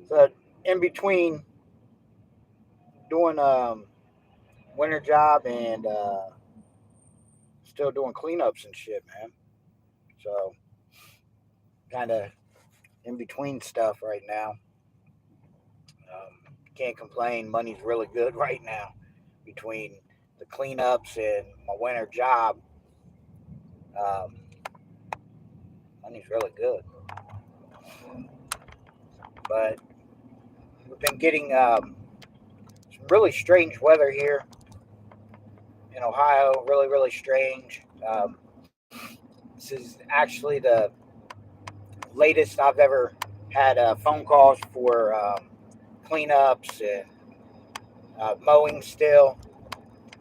So in between doing winter job and still doing cleanups and shit, man. So kind of in between stuff right now. Can't complain. Money's really good right now between the cleanups and my winter job. Um, money's really good, but we've been getting some really strange weather here in Ohio. Really, really strange. This is actually the latest I've ever had phone calls for cleanups and mowing still.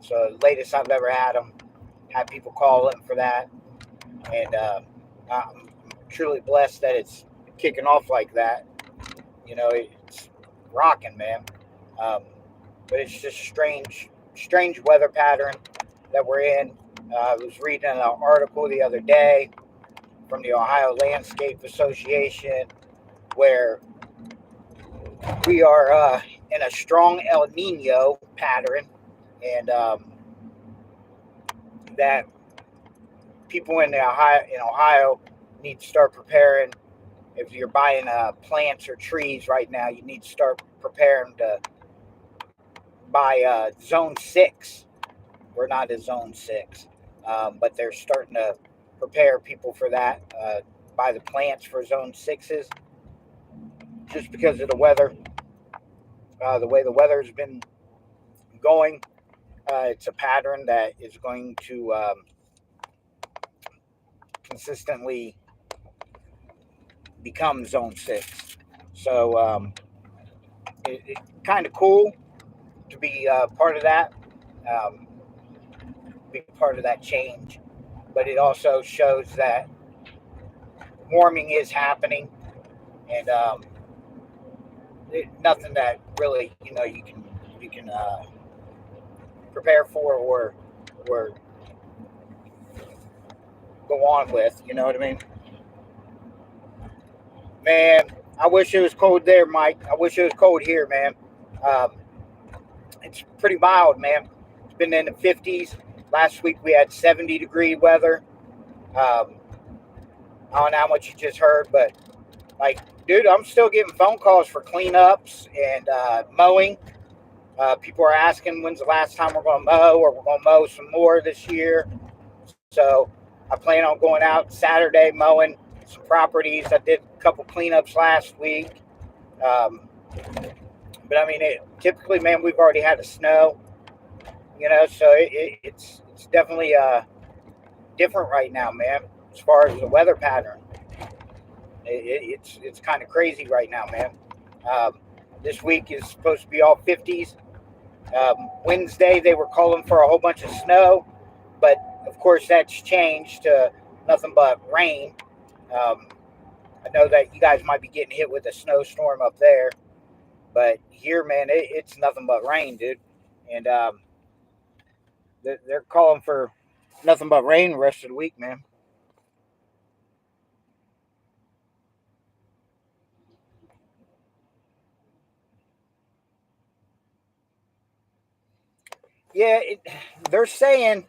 So the latest I've ever had them. Had people call in for that, and I'm truly blessed that it's kicking off like that. You know, it's rocking, man. Um, but it's just strange weather pattern that we're in. I was reading an article the other day from the Ohio Landscape Association where we are in a strong El Nino pattern, and that people in Ohio need to start preparing. If you're buying plants or trees right now, you need to start preparing to buy Zone 6. We're not at Zone 6, but they're starting to prepare people for that. Buy the plants for Zone 6s just because of the weather. The way the weather's been going, it's a pattern that is going to consistently become Zone 6. So it's kind of cool to be part of that, um, be part of that change. But it also shows that warming is happening, and nothing that really you can prepare for or go on with. You know what I mean? Man, I wish it was cold there, Mike. I wish it was cold here, man. Um, it's pretty mild, man. It's been in the 50s. Last week we had 70-degree weather. Um, I don't know how much you just heard, but like, dude, I'm still getting phone calls for cleanups and mowing. People are asking when's the last time we're going to mow, or we're going to mow some more this year. So I plan on going out Saturday mowing some properties. I did a couple cleanups last week. Um, but I mean, typically, man, we've already had the snow, so it's definitely different right now, man. As far as the weather pattern, it's kind of crazy right now, man. Um, this week is supposed to be all 50s. Wednesday they were calling for a whole bunch of snow, but of course that's changed to nothing but rain. Um, I know that you guys might be getting hit with a snowstorm up there, but here, man, it's nothing but rain, dude. And they're calling for nothing but rain the rest of the week, man. Yeah, they're saying,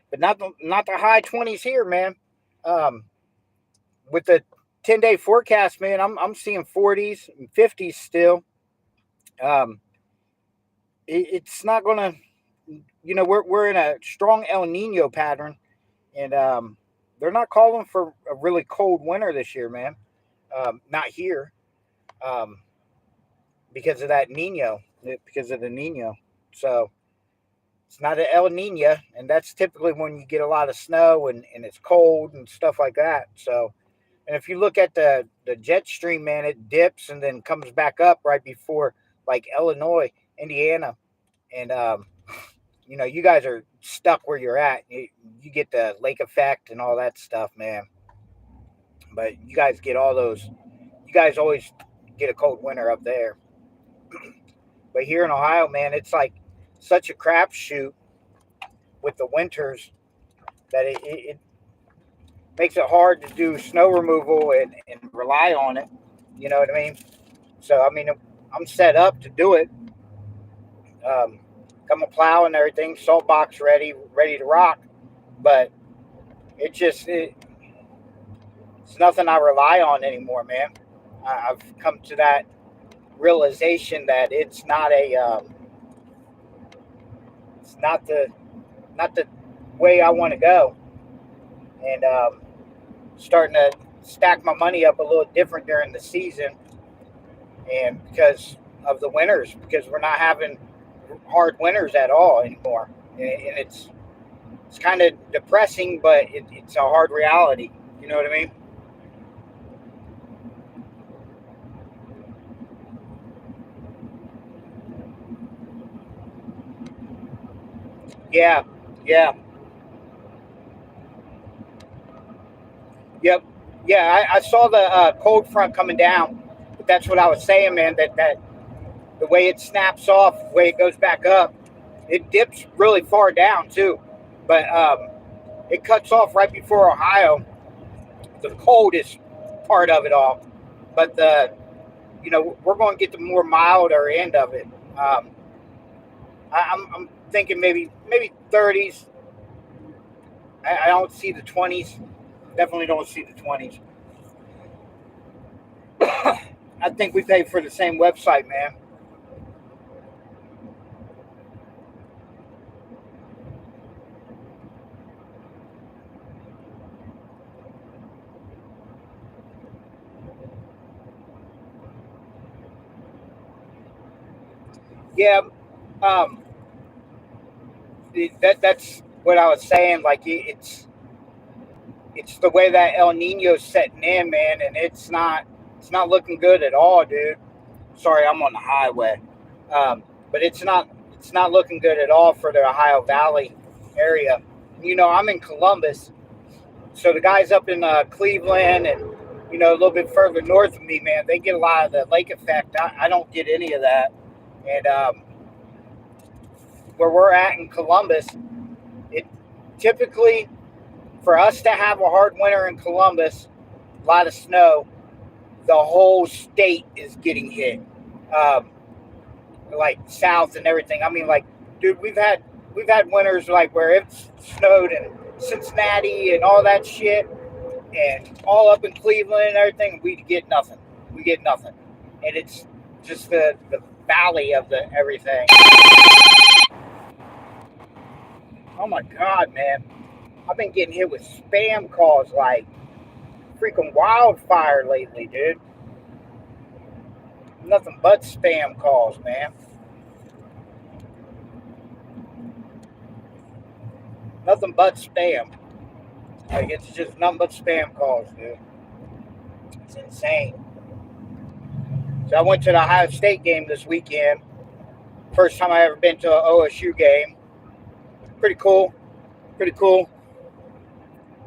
but not the high 20s here, man. Um, with the 10-day forecast, man, I'm seeing 40s and 50s still. Um, it's not gonna, we're in a strong El Nino pattern, and they're not calling for a really cold winter this year, man. Not here, um, because of that Nino, because of the Nino. So it's not an El Nino, and that's typically when you get a lot of snow and it's cold and stuff like that. So, and if you look at the jet stream, man, it dips and then comes back up right before like Illinois, Indiana, and you guys are stuck where you're at. You get the lake effect and all that stuff, man. But you guys get all those. You guys always get a cold winter up there. But here in Ohio, man, it's like such a crapshoot with the winters that it makes it hard to do snow removal and rely on it. You know what I mean? So I mean, I'm set up to do it. Got my plow and everything, salt box ready to rock. But it's nothing I rely on anymore, man. I've come to that realization that it's not the way I want to go, and starting to stack my money up a little different during the season, and because of the winters, because we're not having hard winters at all anymore, and it's kind of depressing, but it's a hard reality. You know what I mean? Yeah, yeah, yep, yeah. I saw the cold front coming down, but that's what I was saying, man. That the way it snaps off, the way it goes back up, it dips really far down too, but it cuts off right before Ohio, the coldest part of it all. But we're going to get the more milder end of it. I'm thinking maybe 30s. I don't see the 20s. Definitely don't see the 20s. I think we pay for the same website, man. Yeah, um, that's what I was saying. Like it's the way that El Nino's setting in, man, and it's not looking good at all, dude. Sorry, I'm on the highway, but it's not looking good at all for the Ohio Valley area. I'm in Columbus, so the guys up in Cleveland and a little bit further north of me, man, they get a lot of the lake effect. I don't get any of that, and where we're at in Columbus, it typically for us to have a hard winter in Columbus, a lot of snow, the whole state is getting hit. Um, like south and everything. I mean, like, dude, we've had winters like where it's snowed in Cincinnati and all that shit, and all up in Cleveland and everything. We get nothing. We get nothing, and it's just the valley of the everything. Oh my god, man! I've been getting hit with spam calls like freaking wildfire lately, dude. Nothing but spam calls, man. Nothing but spam. Like, it's just nothing but spam calls, dude. It's insane. So I went to the Ohio State game this weekend. First time I ever been to an OSU game. Pretty cool. Pretty cool.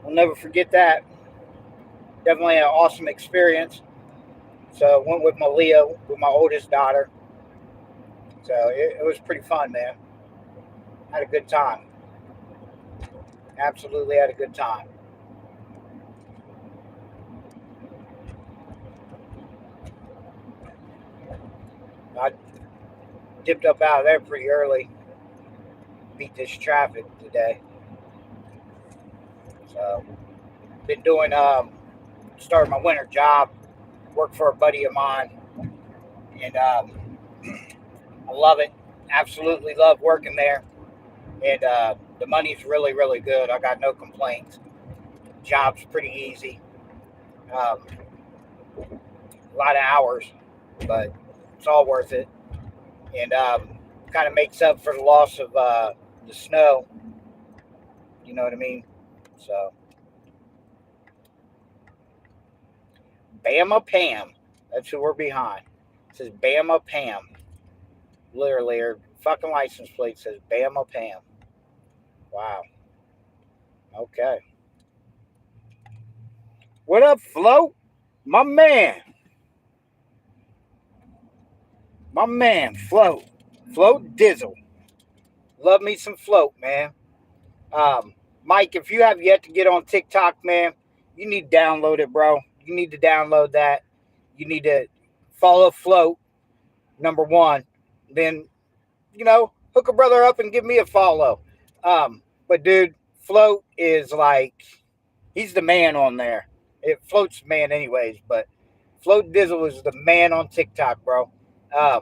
I'll never forget that. Definitely an awesome experience. So I went with Malia, with my oldest daughter. So it was pretty fun, man. Had a good time. Absolutely had a good time. I dipped up out of there pretty early. Beat this traffic today. So been doing started my winter job. Work for a buddy of mine, and I love it. Absolutely love working there, and the money's really really good. I got no complaints. Job's pretty easy. Um, a lot of hours, but it's all worth it, and kind of makes up for the loss of the snow. You know what I mean? So, Bama Pam. That's who we're behind. It says Bama Pam. Literally, her fucking license plate says Bama Pam. Wow. Okay. What up, Float? My man. My man, Float. Float Dizzle. Love me some Float, man. Mike, if you have yet to get on TikTok, man, you need to download it, bro. You need to download that. You need to follow Float. number one. Then, hook a brother up and give me a follow. But dude, Float is like, he's the man on there. Float's the man anyways, but Float Dizzle is the man on TikTok, bro. I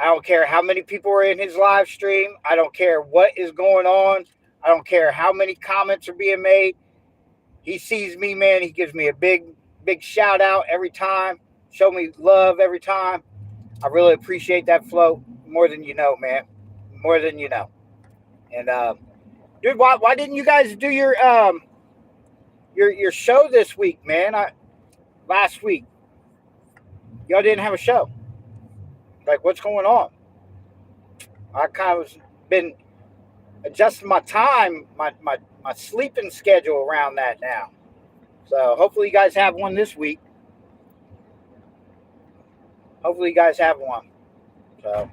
don't care how many people are in his live stream. I don't care what is going on. I don't care how many comments are being made. He sees me, man. He gives me a big shout out every time. Show me love every time. I really appreciate that, Float, more than you know, man. More than you know. And dude, why didn't you guys do your show this week, man? Last week, y'all didn't have a show. Like, what's going on? I kind of been adjusting my time, my sleeping schedule around that now. So hopefully you guys have one this week. Hopefully you guys have one. So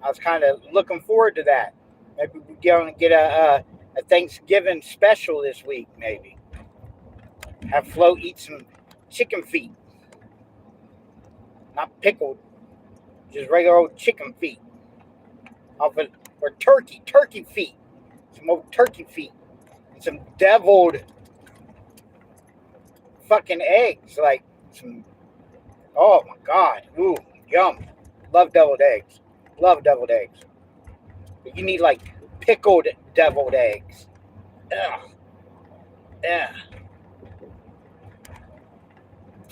I was kind of looking forward to that. Maybe we're going to get a Thanksgiving special this week, maybe. Have Flo eat some chicken feet. Not pickled, just regular old chicken feet. Or turkey feet. Some old turkey feet. And some deviled fucking eggs. Like some, oh my God. Ooh, yum. Love deviled eggs. Love deviled eggs. But you need like pickled deviled eggs. Ugh. Yeah.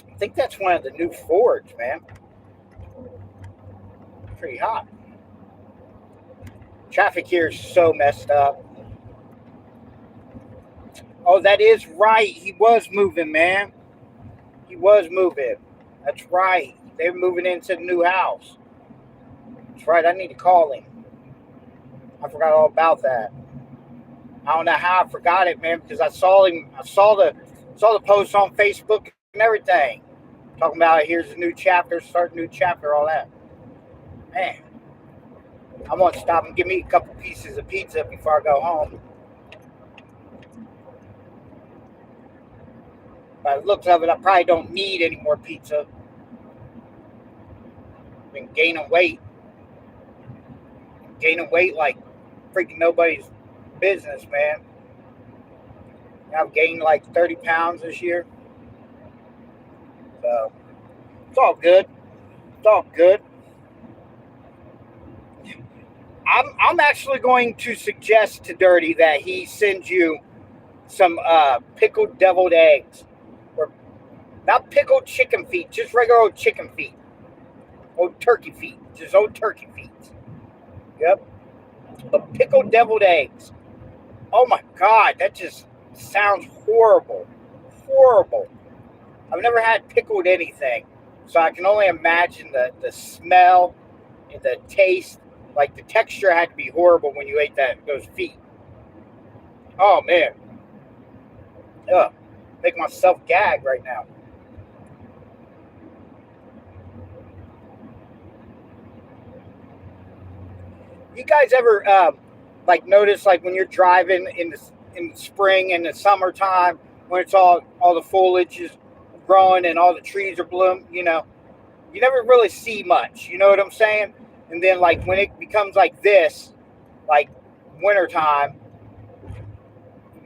I think that's one of the new Fords, man. Pretty hot. Traffic here is so messed up. Oh, that is right. He was moving, man. He was moving. That's right. They're moving into the new house. That's right. I need to call him. I forgot all about that. I don't know how I forgot it, man, because I saw him. I saw the post on Facebook and everything. Talking about here's a new chapter, start a new chapter, all that. Man, I want to stop and give me a couple pieces of pizza before I go home. By the looks of it, I probably don't need any more pizza. I've been gaining weight. Gaining weight like freaking nobody's business, man. I've gained like 30 pounds this year. So, it's all good. It's all good. I'm actually going to suggest to Dirty that he sends you some pickled deviled eggs. Or not pickled chicken feet, just regular old chicken feet. Old turkey feet. Just old turkey feet. Yep. But pickled deviled eggs. Oh my God, that just sounds horrible. Horrible. I've never had pickled anything, so I can only imagine the smell and the taste. Like, the texture had to be horrible when you ate those feet. Oh, man. Ugh. Make myself gag right now. You guys ever, notice, when you're driving in the spring and the summertime, when it's all the foliage is growing and all the trees are blooming, you never really see much. You know what I'm saying? And then, when it becomes like this, like wintertime,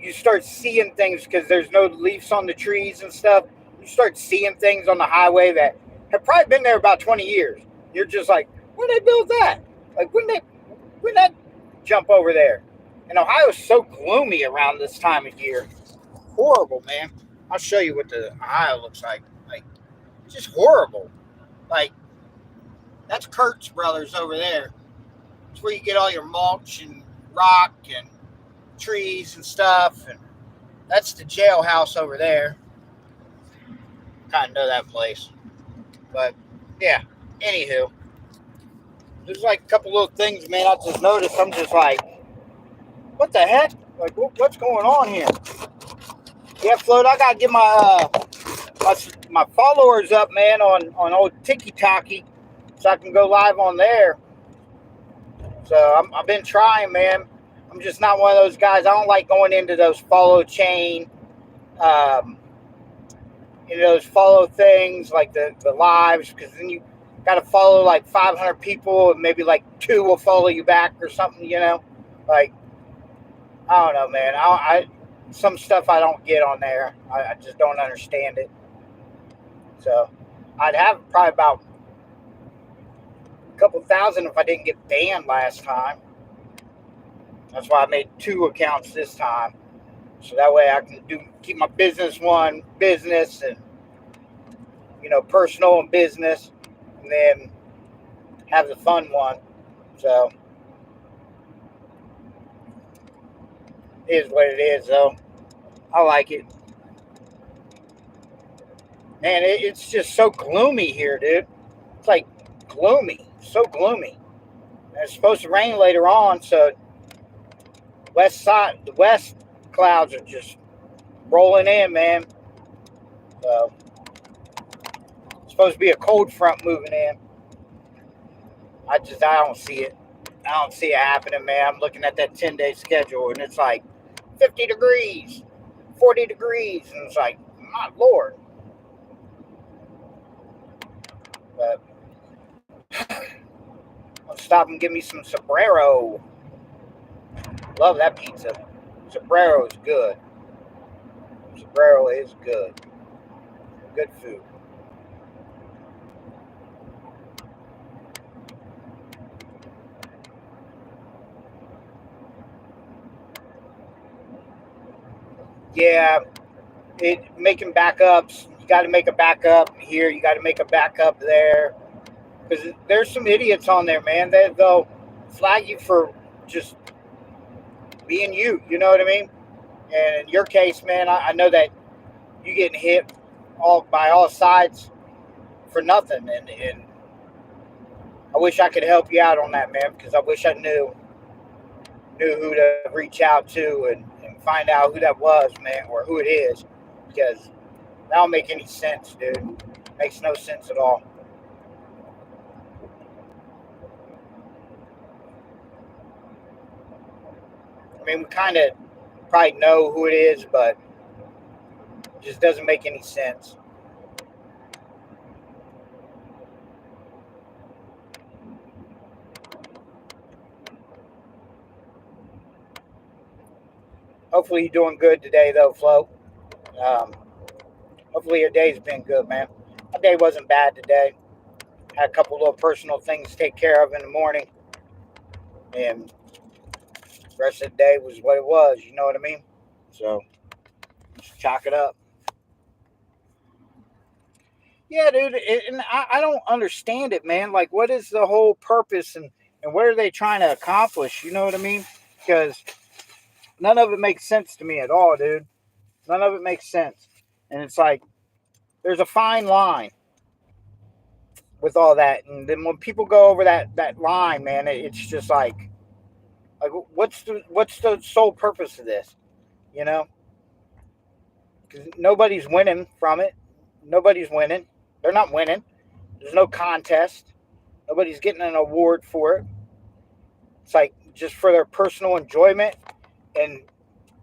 you start seeing things because there's no leaves on the trees and stuff. You start seeing things on the highway that have probably been there about 20 years. You're just like, when they build that? Like, when that jump over there? And Ohio's so gloomy around this time of year. Horrible, man. I'll show you what the Ohio looks like. Like, just horrible. Like, that's Kurt's Brothers over there. It's where you get all your mulch and rock and trees and stuff. And that's the jailhouse over there. Kind of know that place. But, yeah. Anywho. There's a couple little things, man, I just noticed. I'm just like, what the heck? Like, what's going on here? Yeah, Float, I got to get my followers up, man, on old TikTok, so I can go live on there. So I've been trying, man. I'm just not one of those guys. I don't like going into those follow chain those follow things like the lives, because then you got to follow like 500 people and maybe like 2 will follow you back or something, like, I don't know, man. Some stuff I don't get on there. I just don't understand it. So I'd have probably about a couple thousand if I didn't get banned last time. That's why I made 2 accounts this time. So that way I can keep my business one business and, personal and business, and then have the fun one. So it is what it is, though. I like it. Man, it's just so gloomy here, dude. It's like gloomy, so gloomy. And it's supposed to rain later on, so the west clouds are just rolling in, man. So it's supposed to be a cold front moving in. I don't see it. I don't see it happening, man. I'm looking at that 10-day schedule, and it's like 50 degrees, 40 degrees, and it's like, my Lord. But I'll stop and give me some sombrero. Love that pizza. Sombrero is good. Sombrero is good. Good food. Yeah, making backups. You got to make a backup here. You got to make a backup there. Because there's some idiots on there, man. They'll flag you for just being you. You know what I mean? And in your case, man, I know that you getting hit by all sides for nothing. And I wish I could help you out on that, man, because I wish I knew who to reach out to and find out who that was, man, or who it is, because that don't make any sense, dude. Makes no sense at all. I mean, we kind of probably know who it is, but it just doesn't make any sense. Hopefully you're doing good today, though, Flo. Hopefully your day's been good, man. My day wasn't bad today. Had a couple little personal things to take care of in the morning, and the rest of the day was what it was. You know what I mean? So just chalk it up. Yeah, dude, and I don't understand it, man. Like, what is the whole purpose, and what are they trying to accomplish? You know what I mean? Because none of it makes sense to me at all, dude. None of it makes sense. And it's like, there's a fine line with all that. And then when people go over that line, man, it's just like what's the sole purpose of this? You know? Because nobody's winning from it. Nobody's winning. They're not winning. There's no contest. Nobody's getting an award for it. It's like just for their personal enjoyment. And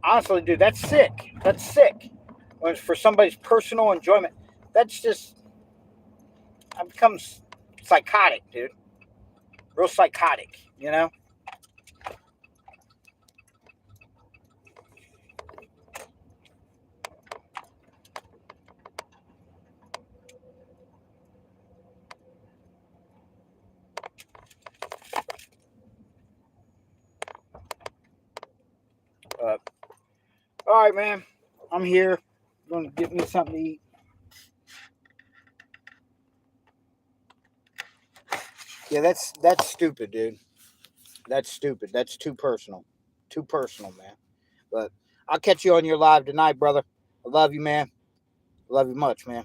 honestly, dude, that's sick. That's sick. When it's for somebody's personal enjoyment, that's just, I become psychotic, dude. Real psychotic, you know? All right, man. I'm here. Going to get me something to eat. Yeah, that's stupid, dude. That's stupid. That's too personal. Too personal, man. But I'll catch you on your live tonight, brother. I love you, man. I love you much, man.